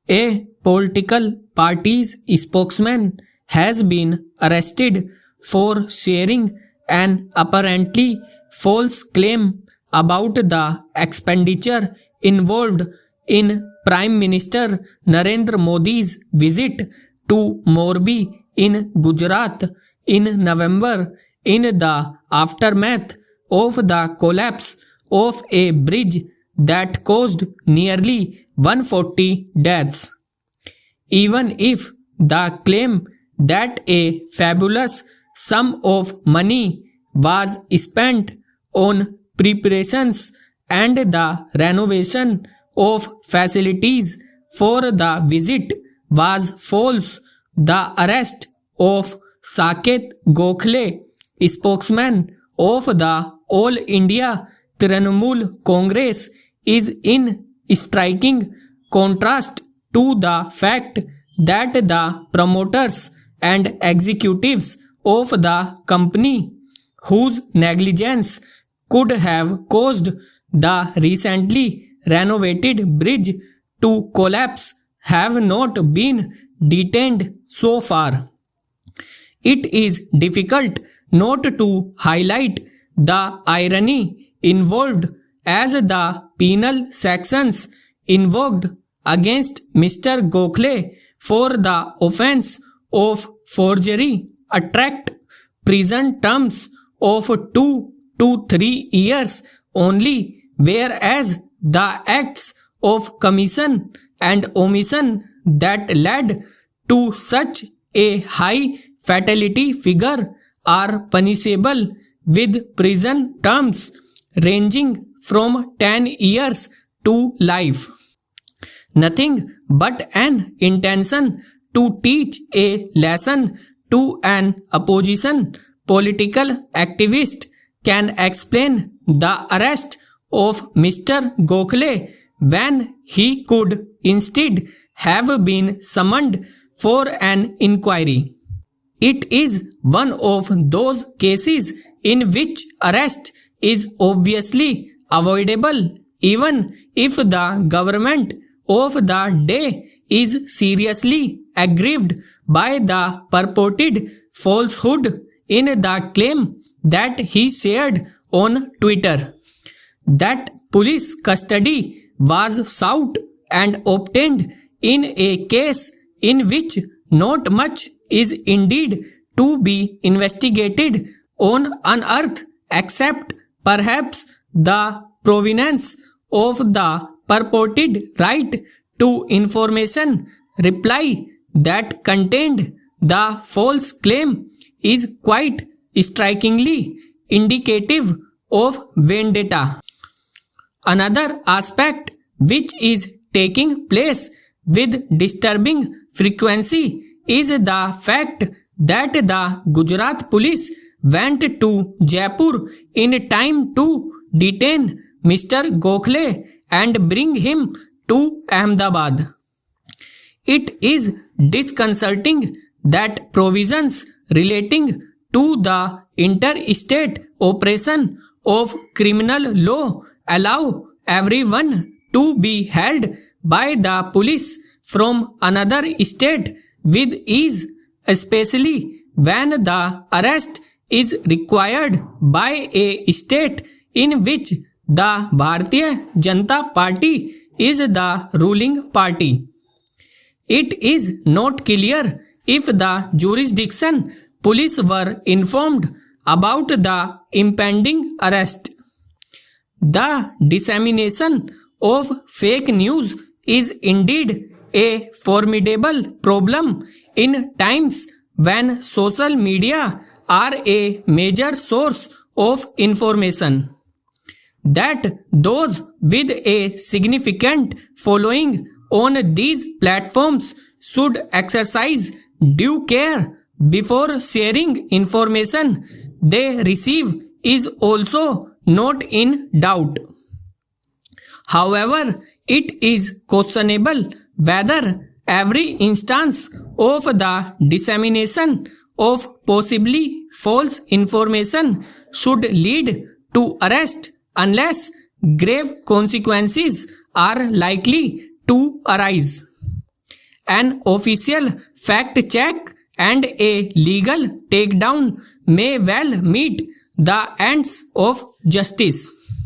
A political party's spokesman has been arrested for sharing an apparently false claim about the expenditure involved in Prime Minister Narendra Modi's visit to Morbi in Gujarat in November in the aftermath of the collapse of a bridge that caused nearly 140 deaths. Even if the claim that a fabulous sum of money was spent on preparations and the renovation of facilities for the visit was false, the arrest of Saket Gokhale, spokesman of the All India Trinamool Congress, is in striking contrast to the fact that the promoters and executives of the company, whose negligence could have caused the recently renovated bridge to collapse, have not been detained so far. It is difficult not to highlight the irony involved, as the penal sections invoked against Mr. Gokhale for the offence of forgery attract prison terms of 2 to 3 years only, whereas the acts of commission and omission that led to such a high fatality figure are punishable with prison terms ranging from 10 years to life. Nothing but an intention to teach a lesson to an opposition political activist can explain the arrest of Mr. Gokhale when he could instead have been summoned for an inquiry. It is one of those cases in which arrest is obviously avoidable, even if the government of the day is seriously aggrieved by the purported falsehood in the claim that he shared on Twitter. That police custody was sought and obtained in a case in which not much is indeed to be investigated on unearth except perhaps the provenance of the purported right to information reply that contained the false claim is quite strikingly indicative of vendetta. Another aspect which is taking place with disturbing frequency is the fact that the Gujarat police went to Jaipur in time to detain Mr. Gokhale and bring him to Ahmedabad. It is disconcerting that provisions relating to the interstate operation of criminal law allow everyone to be held by the police from another state with ease, especially when the arrest is required by a state in which the Bharatiya Janata Party is the ruling party. It is not clear if the jurisdiction police were informed about the impending arrest. The dissemination of fake news is indeed a formidable problem in times when social media are a major source of information. That those with a significant following on these platforms should exercise due care before sharing information they receive is also not in doubt. However, it is questionable whether every instance of the dissemination of possibly false information should lead to arrest unless grave consequences are likely to arise. an official fact check and a legal takedown may well meet the ends of justice.